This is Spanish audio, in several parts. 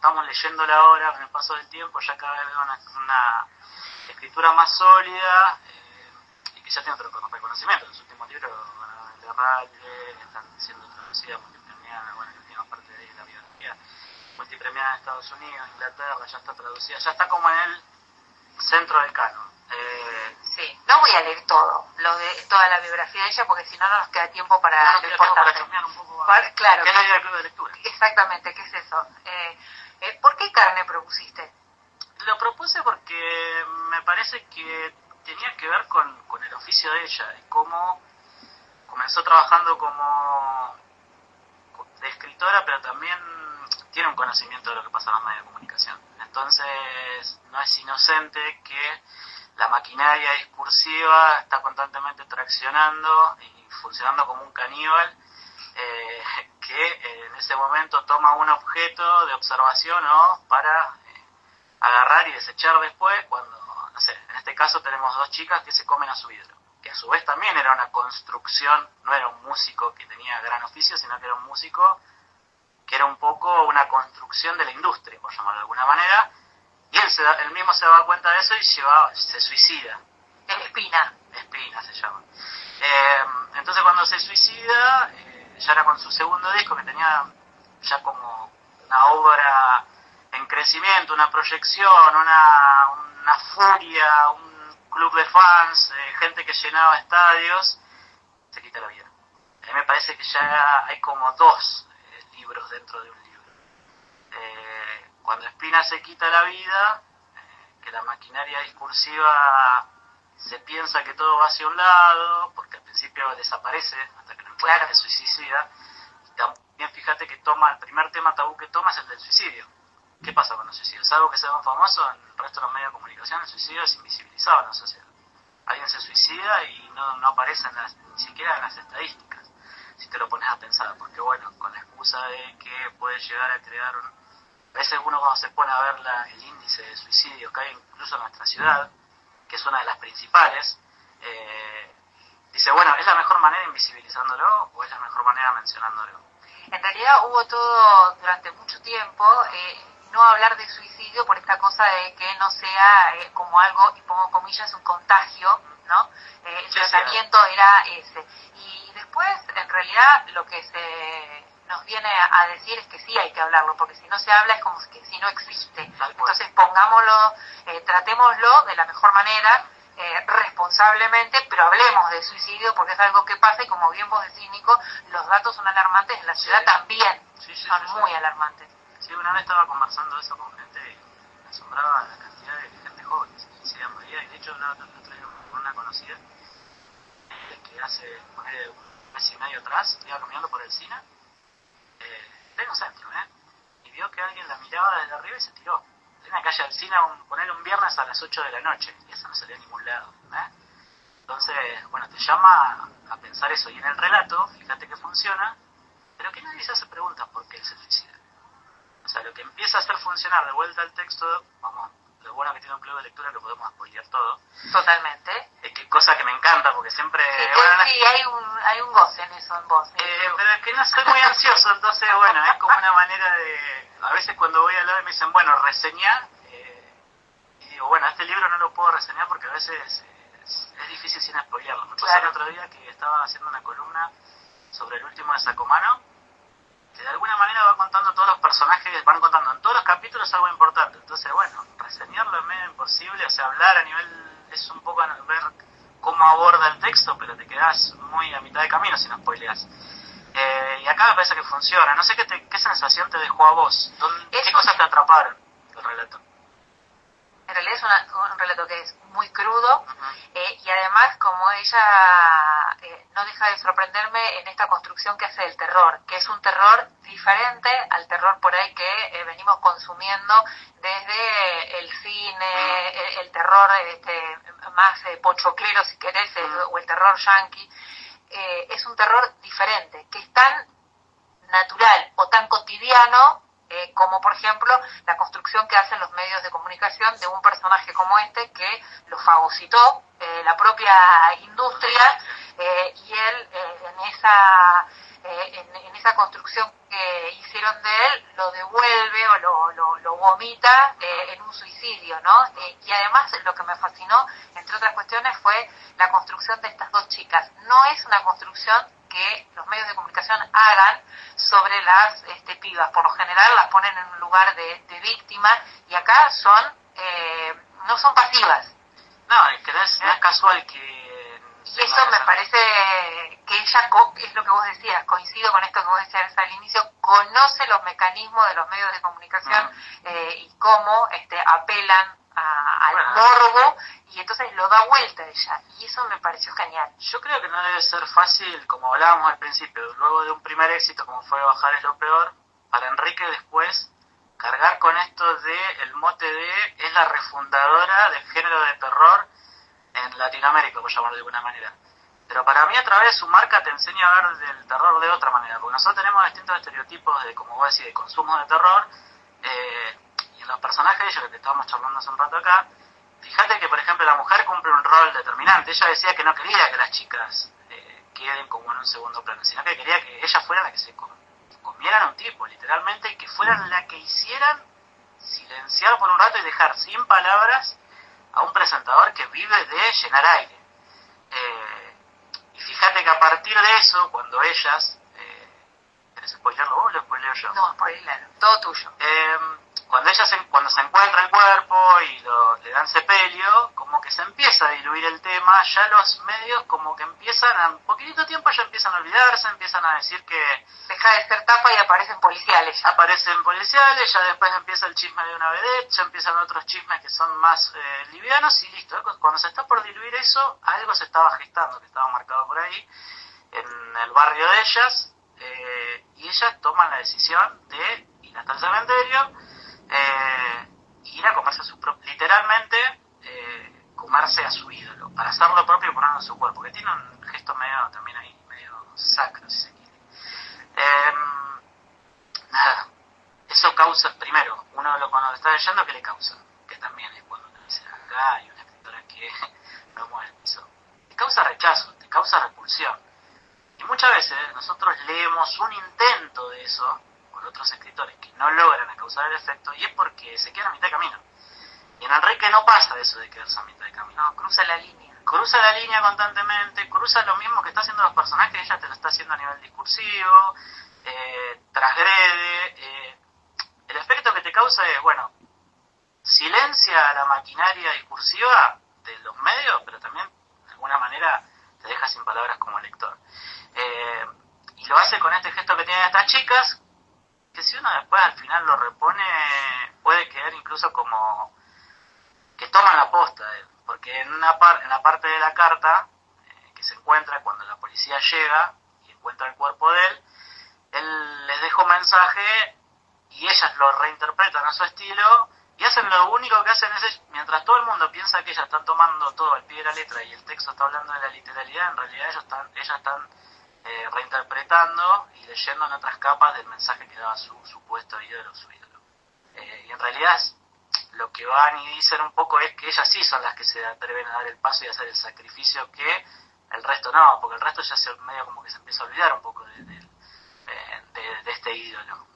estamos leyéndola ahora, con el paso del tiempo, ya cada vez veo una escritura más sólida y que ya tiene otro reconocimiento. Los últimos libros, bueno, el de Ralde, están siendo traducidas, multipremiadas, bueno, la última parte de ahí, la biografía, multipremiada en Estados Unidos, Inglaterra, ya está traducida, ya está como en el centro del canon. Sí, no voy a leer todo, toda la biografía de ella, porque si no, no nos queda tiempo para lo importante. Para cambiar un poco, claro. ¿Qué es la idea del club de lectura? Exactamente, ¿qué es eso? ¿Por qué Carne propusiste? Lo propuse porque me parece que tenía que ver con el oficio de ella, y cómo comenzó trabajando como de escritora, pero también tiene un conocimiento de lo que pasa en los medios de comunicación. Entonces, no es inocente que la maquinaria discursiva está constantemente traccionando y funcionando como un caníbal que en ese momento toma un objeto de observación para agarrar y desechar después, cuando, no sé, en este caso tenemos dos chicas que se comen a su ídolo, que a su vez también era una construcción, no era un músico que tenía gran oficio, sino que era un músico que era un poco una construcción de la industria, por llamarlo de alguna manera, y él mismo se daba cuenta de eso y se suicida. Espina se llama. Entonces cuando se suicida, ya era con su segundo disco, que tenía ya como una obra en crecimiento, una proyección, una furia, un club de fans, gente que llenaba estadios, se quita la vida. A mí me parece que ya hay como dos libros dentro de un libro. Cuando Espina se quita la vida, que la maquinaria discursiva se piensa que todo va hacia un lado, porque al principio desaparece hasta que no encuentra que se suicida. Y también fíjate que el primer tema tabú que toma es el del suicidio. ¿Qué pasa con el suicidio? Es algo que se da un famoso en el resto de los medios de comunicación. El suicidio es invisibilizado en la sociedad. Alguien se suicida y no aparece ni siquiera en las estadísticas, si te lo pones a pensar, porque bueno, con la excusa de que puede llegar a crear a veces uno cuando se pone a ver el índice de suicidios que hay incluso en nuestra ciudad, que es una de las principales, dice, bueno, ¿es la mejor manera invisibilizándolo o es la mejor manera mencionándolo? En realidad hubo todo durante mucho tiempo no hablar de suicidio por esta cosa de que no sea como algo, y pongo comillas, un contagio, ¿no? El tratamiento era ese. Y después, en realidad, lo que nos viene a decir es que sí hay que hablarlo, porque si no se habla es como que si no existe. Entonces pongámoslo, tratémoslo de la mejor manera, responsablemente, pero hablemos de suicidio porque es algo que pasa y como bien vos decís, Nico, los datos son alarmantes, en la ciudad también son muy alarmantes. Sí, una vez estaba conversando eso con gente y me asombraba la cantidad de gente joven que se suicida en Bahía, y de hecho el otro día con una conocida que hace más de un mes y medio atrás iba caminando por el cine, en un centro, y vio que alguien la miraba desde arriba y se tiró. En una calle del cine, poner un viernes a las 8 de la noche, y eso no salía a ningún lado. Entonces, bueno, te llama a pensar eso. Y en el relato, fíjate que funciona, pero que nadie se hace preguntas por qué él se suicida. O sea, lo que empieza a hacer funcionar de vuelta al texto, vamos, lo bueno que tiene un club de lectura es que podemos spoilear todo. Totalmente. Cosa que me encanta, porque siempre... Sí, hay un goce en eso en vos. Pero es que no soy muy ansioso, entonces, bueno, es como una manera de... A veces cuando voy a hablar me dicen, bueno, reseñar, y digo, bueno, este libro no lo puedo reseñar porque a veces es difícil sin spoilearlo. Me pasó el otro día que estaba haciendo una columna sobre el último de Sacomano, que de alguna manera va contando todos los personajes, van contando en todos los capítulos algo importante. Entonces, bueno, reseñarlo es medio imposible, o sea, hablar a nivel, es un poco ver cómo aborda el texto, pero te quedás muy a mitad de camino si no spoileas. Y acá me parece que funciona. No sé qué sensación te dejó a vos, qué cosas te atraparon del relato. En realidad es un relato que es muy crudo, y además como ella no deja de sorprenderme en esta construcción que hace del terror, que es un terror diferente al terror por ahí que venimos consumiendo desde el cine, el terror más pochoclero si querés, o el terror yankee. Es un terror diferente, que es tan natural o tan cotidiano como por ejemplo la construcción que hacen los medios de comunicación de un personaje como este que lo fagocitó la propia industria, y él en esa en esa construcción que hicieron de él, lo devuelve o lo vomita en un suicidio, ¿no? Y además lo que me fascinó, entre otras cuestiones, fue la construcción de estas dos chicas. No es una construcción que los medios de comunicación hagan sobre las pibas. Por lo general las ponen en un lugar de víctima, y acá no son pasivas. No, es que no es casual que... Y eso me parece que ella, es lo que vos decías, coincido con esto que vos decías al inicio, conoce los mecanismos de los medios de comunicación y cómo apelan al morbo, y entonces lo da vuelta ella, y eso me pareció genial. Yo creo que no debe ser fácil, como hablábamos al principio, luego de un primer éxito como fue Bajar es lo peor, para Enrique después cargar con esto de el mote de es la refundadora del género de terror en Latinoamérica, por llamarlo de alguna manera. Pero para mí a través de su marca te enseña a ver del terror de otra manera, porque nosotros tenemos distintos estereotipos de, como vos decís, de consumo de terror, y en los personajes de ellos que estábamos charlando hace un rato acá, fíjate que por ejemplo la mujer cumple un rol determinante. Ella decía que no quería que las chicas queden como en un segundo plano, sino que quería que ellas fueran las que se comieran a un tipo, literalmente, y que fueran las que hicieran silenciar por un rato y dejar sin palabras a un presentador que vive de llenar aire. Y fíjate que a partir de eso, cuando ellas... ¿querés spoilerlo vos o lo spoileo yo? No, spoilerlo, todo tuyo. Cuando se encuentra el cuerpo y le dan sepelio, como que se empieza a diluir el tema, ya los medios como que empiezan, a un poquitito tiempo ya empiezan a olvidarse, empiezan a decir que... Deja de ser tapa y aparecen policiales. Aparecen policiales, ya después empieza el chisme de una vedette, ya empiezan otros chismes que son más livianos y listo. Cuando se está por diluir eso, algo se estaba gestando, que estaba marcado por ahí, en el barrio de ellas, y ellas toman la decisión de ir hasta el cementerio, ir a comerse literalmente comerse a su ídolo, para hacer lo propio y ponerlo en su cuerpo, que tiene un gesto medio también ahí, medio sacro, si se quiere. Nada, eso causa, primero, uno cuando lo está leyendo, ¿qué le causa? Que también es cuando uno dice, acá hay una escritora que no mueve el piso. Te causa rechazo, te causa repulsión. Y muchas veces nosotros leemos un intento de eso con otros escritores que no logran causar el efecto, y es porque se quedan a mitad de camino. Y en Enrique no pasa eso de quedarse a mitad de camino. No, cruza la línea. Cruza la línea constantemente, cruza lo mismo que está haciendo los personajes, ella te lo está haciendo a nivel discursivo, transgrede. El efecto que te causa es, bueno, silencia la maquinaria discursiva de los medios, pero también de alguna manera te deja sin palabras como lector. Y lo hace con este gesto que tienen estas chicas, que si uno después al final lo repone, puede quedar incluso como que toman la posta, porque en la parte de la carta que se encuentra cuando la policía llega y encuentra el cuerpo de él les deja un mensaje y ellas lo reinterpretan a su estilo y hacen lo único que hacen es, mientras todo el mundo piensa que ellas están tomando todo al pie de la letra y el texto está hablando de la literalidad, en realidad ellas están reinterpretando y leyendo en otras capas del mensaje que daba su supuesto ídolo, su ídolo. Y en realidad lo que van y dicen un poco es que ellas sí son las que se atreven a dar el paso y a hacer el sacrificio, que el resto no, porque el resto ya se medio como que se empieza a olvidar un poco de este ídolo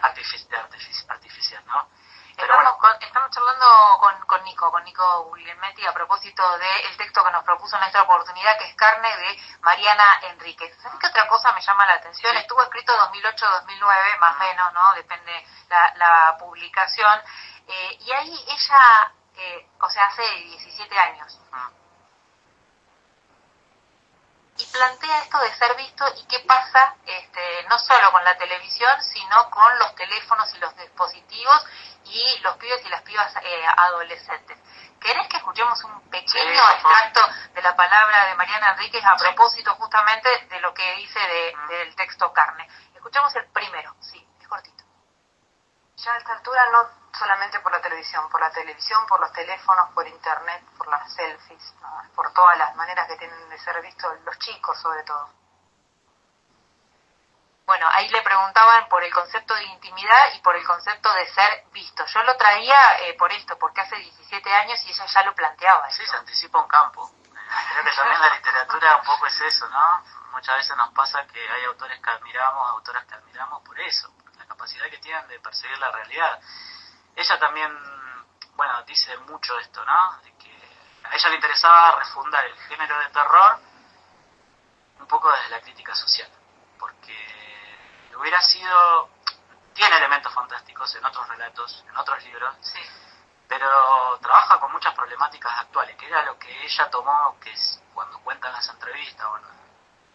artificial, ¿no? Pero estamos charlando con Nico Guglielmetti a propósito del texto que nos propuso en esta oportunidad, que es Carne, de Mariana Enríquez. ¿Sabes qué otra cosa me llama la atención? Sí. Estuvo escrito 2008-2009, más o menos, ¿no? Depende la publicación. Y ahí ella, hace 17 años. Y plantea esto de ser visto y qué pasa no solo con la televisión, sino con los teléfonos y los dispositivos y los pibes y las pibas adolescentes. ¿Querés que escuchemos un pequeño extracto de la palabra de Mariana Enríquez a propósito justamente de lo que dice del texto Carne? Escuchemos el primero, sí, es cortito. Ya a esta altura no solamente por la televisión, por los teléfonos, por internet, por las selfies, ¿no? Por todas las maneras que tienen de ser vistos los chicos sobre todo. Bueno, ahí le preguntaban por el concepto de intimidad y por el concepto de ser visto. Yo lo traía por esto, porque hace 17 años y ella ya lo planteaba. Sí, se anticipa un campo. Creo que también la literatura un poco es eso, ¿no? Muchas veces nos pasa que hay autores que admiramos, autoras que admiramos por eso, por la capacidad que tienen de percibir la realidad. Ella también, bueno, dice mucho esto, ¿no? De que a ella le interesaba refundar el género de terror un poco desde la crítica social, porque hubiera sido... Tiene elementos fantásticos en otros relatos, en otros libros, Sí. pero trabaja con muchas problemáticas actuales, que era lo que ella tomó, que es cuando cuenta en las entrevistas o en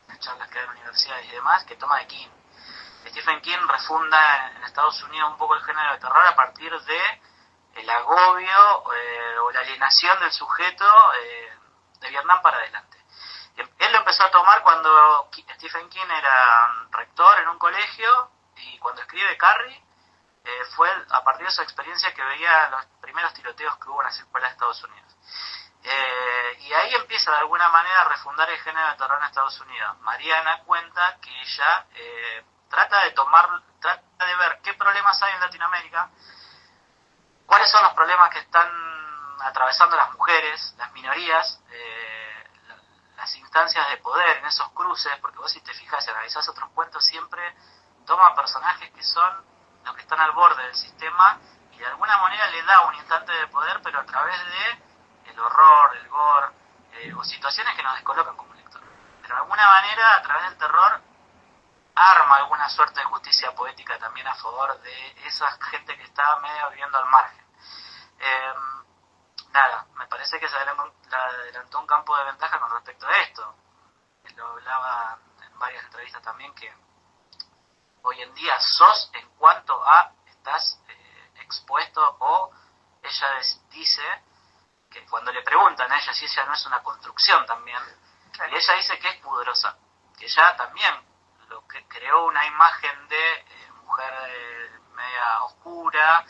las charlas que da en universidades y demás, que toma de King. Stephen King refunda en Estados Unidos un poco el género de terror a partir de el agobio o la alienación del sujeto de Vietnam para adelante. Él lo empezó a tomar cuando Stephen King era rector en un colegio, y cuando escribe Carrie fue a partir de su experiencia que veía los primeros tiroteos que hubo en las escuelas de Estados Unidos. Y ahí empieza de alguna manera a refundar el género de terror en Estados Unidos. Mariana cuenta que ella trata de ver qué problemas hay en Latinoamérica, cuáles son los problemas que están atravesando las mujeres, las minorías, las instancias de poder en esos cruces, porque vos si te fijas y analizás otros cuentos siempre toma personajes que son los que están al borde del sistema y de alguna manera le da un instante de poder, pero a través de el horror, el gore, o situaciones que nos descolocan como lector. Pero de alguna manera, a través del terror, arma alguna suerte de justicia poética también a favor de esa gente que está medio viviendo al margen. Nada, me parece que se adelantó un campo de ventaja con respecto a esto. Lo hablaba en varias entrevistas también, que hoy en día sos en cuanto a estás expuesto, o ella dice que cuando le preguntan a ella si ella no es una construcción también, y ella dice que es pudorosa, que ella también lo que creó una imagen de mujer media oscura,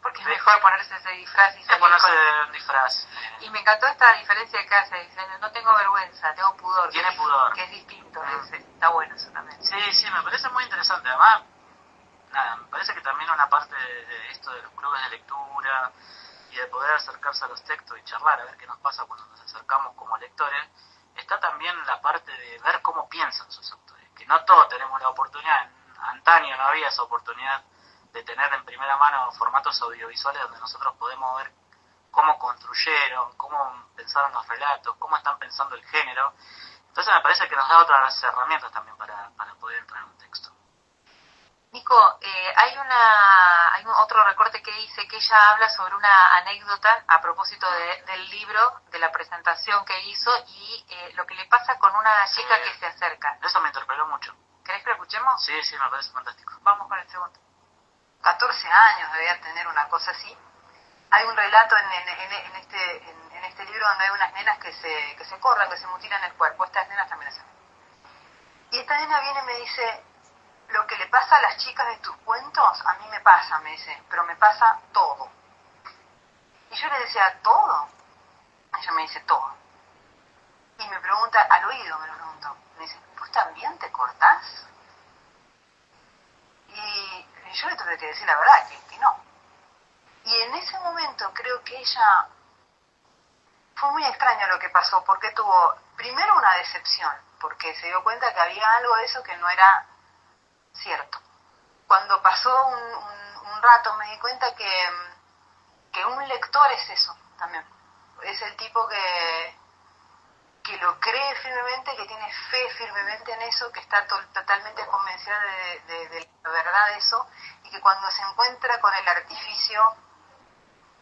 porque es mejor ponerse ese disfraz y salir ponerse un disfraz. Y me encantó esta diferencia que hace, dice, no tengo vergüenza, tengo pudor. Tiene pudor. Que es distinto, está bueno eso también. Sí, me parece muy interesante. Además, nada, me parece que también una parte de esto de los clubes de lectura y de poder acercarse a los textos y charlar a ver qué nos pasa cuando nos acercamos como lectores, está también la parte de ver cómo piensan sus autores, que no todos tenemos la oportunidad. Antaño no había esa oportunidad de tener en primera mano formatos audiovisuales donde nosotros podemos ver cómo construyeron, cómo pensaron los relatos, cómo están pensando el género. Entonces me parece que nos da otras herramientas también para poder entrar en un texto. Nico, hay otro recorte que dice que ella habla sobre una anécdota a propósito del libro, de la presentación que hizo y lo que le pasa con una chica que se acerca. Eso me interpeló mucho. ¿Querés que lo escuchemos? Sí, me parece fantástico. Vamos con el segundo. 14 años debía tener, una cosa así. Hay un relato en este libro donde hay unas nenas que se corran, que se mutilan el cuerpo. Estas nenas también hacen. Y esta nena viene y me dice, lo que le pasa a las chicas de tus cuentos, a mí me pasa, me dice, pero me pasa todo. Y yo le decía, ¿todo? Ella me dice, todo. Y me pregunta, al oído me lo preguntó, me dice, ¿vos también te cortás? Y yo le tuve que decir la verdad, que no. Y en ese momento creo que ella... Fue muy extraño lo que pasó, porque tuvo primero una decepción, porque se dio cuenta que había algo de eso que no era cierto. Cuando pasó un rato me di cuenta que un lector es eso también. Es el tipo que lo cree firmemente, que tiene fe firmemente en eso, que está totalmente convencida de la verdad de eso, y que cuando se encuentra con el artificio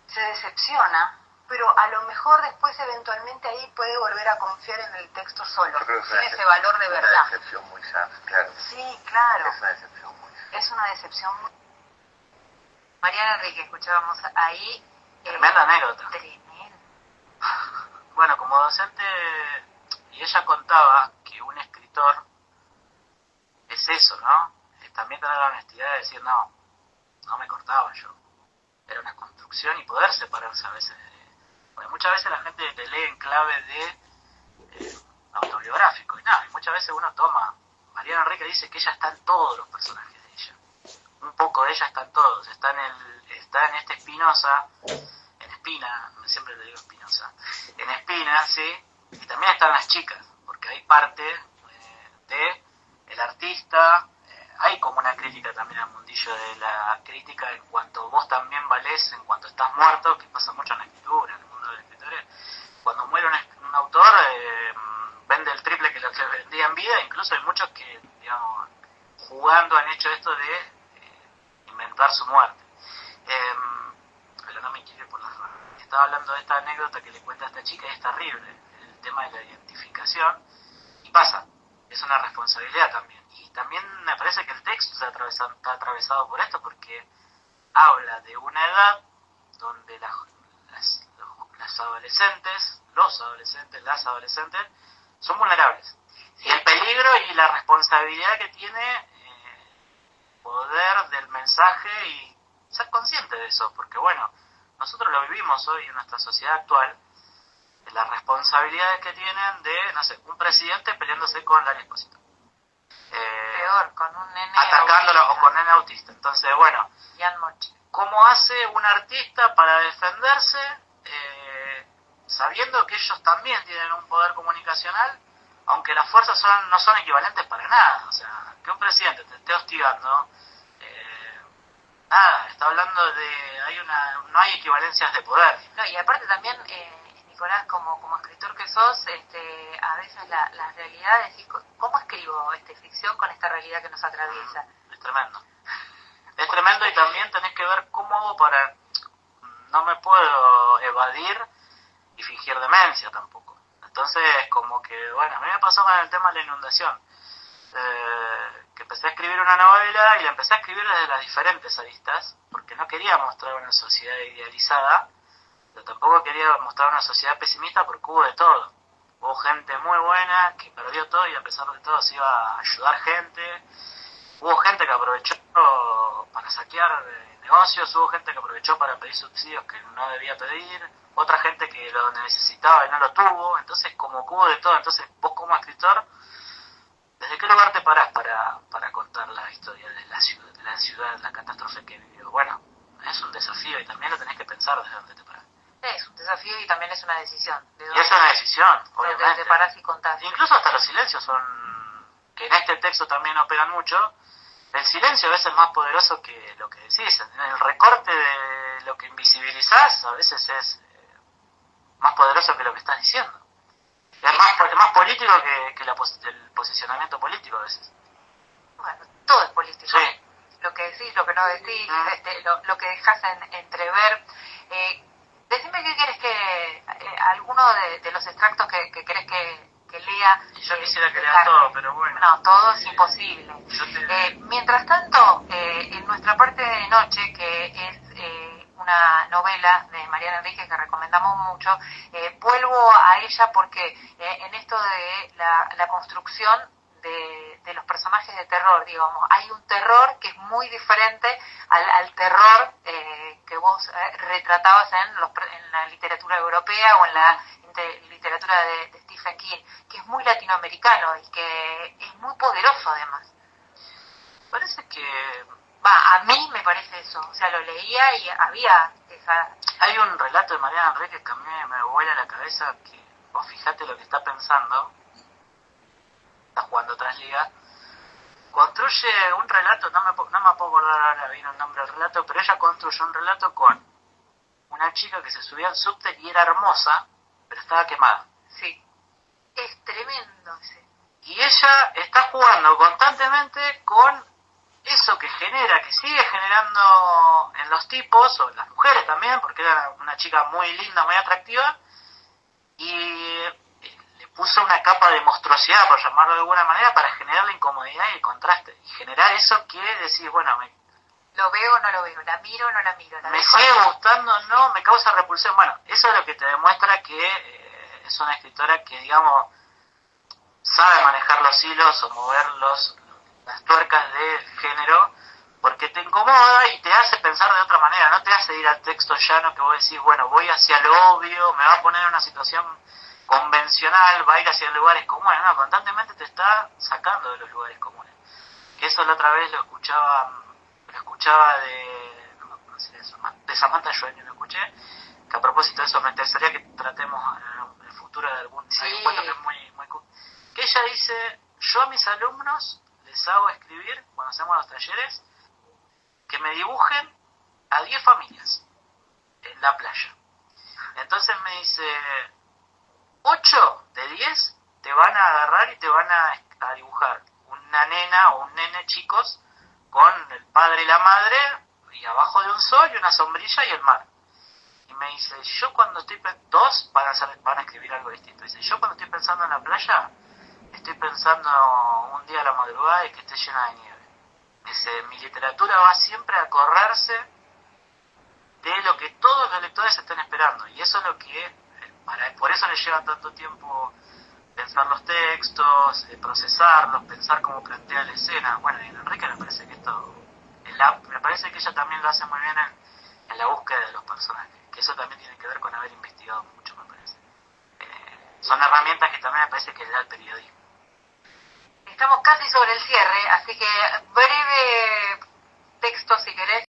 se decepciona, pero a lo mejor después eventualmente ahí puede volver a confiar en el texto solo. Tiene ese valor de verdad. Es una decepción muy sana, claro. Sí, claro. Es una decepción muy sana. Es una decepción muy... Mariana Enrique, escuchábamos ahí. Tremenda anécdota. Tremendo. Bueno, como docente, y ella contaba que un escritor es eso, ¿no? Es también tener la honestidad de decir, no me cortaba yo. Era una construcción y poder separarse a veces. Porque muchas veces la gente te lee en clave de autobiográfico. Y nada, y muchas veces uno toma... Mariana Enrique dice que ella está en todos los personajes de ella. Un poco de ella está en todos. Está en este Espinosa, en Espina, siempre le digo Espina, o sea, en Espina, sí, y también están las chicas, porque hay parte de el artista, hay como una crítica también al mundillo de la crítica en cuanto vos también valés, en cuanto estás muerto, que pasa mucho en la escritura, en el mundo de los escritores. Cuando muere un autor, vende el triple que lo que vendía en vida, incluso hay muchos que, digamos, jugando han hecho esto de inventar su muerte. Pero no me quiero ir por las ramas. Estaba hablando de esta anécdota que le cuenta a esta chica y es terrible, el tema de la identificación, y pasa, es una responsabilidad también. Y también me parece que el texto está atravesado por esto, porque habla de una edad donde las adolescentes, las adolescentes, son vulnerables. Y el peligro y la responsabilidad que tiene poder del mensaje y ser consciente de eso, porque bueno, nosotros lo vivimos hoy en nuestra sociedad actual, las responsabilidades que tienen de, no sé, un presidente peleándose con Lali Espósito. Peor, con un nene atacándolo autista. o con nene autista. Entonces, bueno, Jan Mochi. ¿cómo hace un artista para defenderse sabiendo que ellos también tienen un poder comunicacional, aunque las fuerzas no son equivalentes para nada? O sea, que un presidente te esté hostigando, nada, está hablando de, no hay equivalencias de poder. No, y aparte también, Nicolás, como escritor que sos, a veces las realidades, y ¿cómo escribo ficción con esta realidad que nos atraviesa? Es tremendo. Es tremendo, y también tenés que ver cómo hago para... No me puedo evadir y fingir demencia tampoco. Entonces, como que, bueno, a mí me pasó con el tema de la inundación. Que empecé a escribir una novela y la empecé a escribir desde las diferentes aristas, porque no quería mostrar una sociedad idealizada, pero tampoco quería mostrar una sociedad pesimista, porque hubo de todo. Hubo gente muy buena que perdió todo y a pesar de todo se iba a ayudar gente. Hubo gente que aprovechó para saquear negocios, hubo gente que aprovechó para pedir subsidios que no debía pedir, otra gente que lo necesitaba y no lo tuvo. Entonces, como que hubo de todo. Entonces, vos como escritor, ¿desde qué lugar te parás para contar la historia de la ciudad, la catástrofe que vivió? Bueno, es un desafío y también lo tenés que pensar desde dónde te parás. Es un desafío y también es una decisión. Y es una decisión, obviamente. Donde te parás y contás. Incluso hasta los silencios son, que en este texto también operan mucho. El silencio a veces es más poderoso que lo que decís. En el recorte de lo que invisibilizás a veces es más poderoso que lo que estás diciendo. Es más político que el posicionamiento político a veces. Bueno, todo es político. Sí. Lo que decís, lo que no decís, lo que dejás entrever. Decime qué querés que... alguno de los extractos que querés que lea. Yo quisiera que lea todo, pero bueno. No, todo es imposible. Mientras tanto, en nuestra parte de noche, que es una novela de Mariana Enríquez que recomendamos mucho, vuelvo a ella porque en esto de la construcción de los personajes de terror, digamos, hay un terror que es muy diferente al terror que vos retratabas en la literatura europea o en la literatura de Stephen King, que es muy latinoamericano y que es muy poderoso además. Parece que... a mí me parece eso, o sea, lo leía y había esa... Hay un relato de Mariana Enríquez que a mí me vuela a la cabeza, que vos fijate lo que está pensando, está jugando Transliga, construye un relato, no me puedo acordar ahora bien el nombre del relato, pero ella construye un relato con una chica que se subía al subte y era hermosa, pero estaba quemada. Sí, es tremendo ese. Y ella está jugando constantemente con eso que sigue generando en los tipos, o en las mujeres también, porque era una chica muy linda, muy atractiva, y le puso una capa de monstruosidad, por llamarlo de alguna manera, para generar la incomodidad y el contraste, y generar eso que decís, bueno, ¿lo veo o no lo veo? ¿La miro o no la miro? ¿Me sigue gustando? No, me causa repulsión. Bueno, eso es lo que te demuestra que es una escritora que, digamos, sabe manejar los hilos o mover las tuercas del género, porque te incomoda y te hace pensar de otra manera, no te hace ir al texto llano que vos decís, bueno, voy hacia lo obvio, me va a poner en una situación convencional, va a ir hacia lugares comunes. No, constantemente te está sacando de los lugares comunes. Que eso la otra vez lo escuchaba de Samantha Joy, lo escuché, que a propósito alumnos les hago escribir, cuando hacemos los talleres, que me dibujen a 10 familias en la playa. Entonces me dice, 8 de 10 te van a agarrar y te van a dibujar una nena o un nene, chicos, con el padre y la madre, y abajo de un sol y una sombrilla y el mar. Y me dice, yo cuando estoy... Dos van a escribir algo distinto. Dice, yo cuando estoy pensando en la playa, estoy pensando un día a la madrugada y que esté llena de nieve. Dice, mi literatura va siempre a correrse de lo que todos los lectores están esperando. Y eso es lo que... por eso les lleva tanto tiempo pensar los textos, procesarlos, pensar cómo plantea la escena. Bueno, y en Enrique me parece que esto... me parece que ella también lo hace muy bien en la búsqueda de los personajes. Que eso también tiene que ver con haber investigado mucho, me parece. Son herramientas que también me parece que le da el periodismo. Estamos casi sobre el cierre, así que breve texto si querés.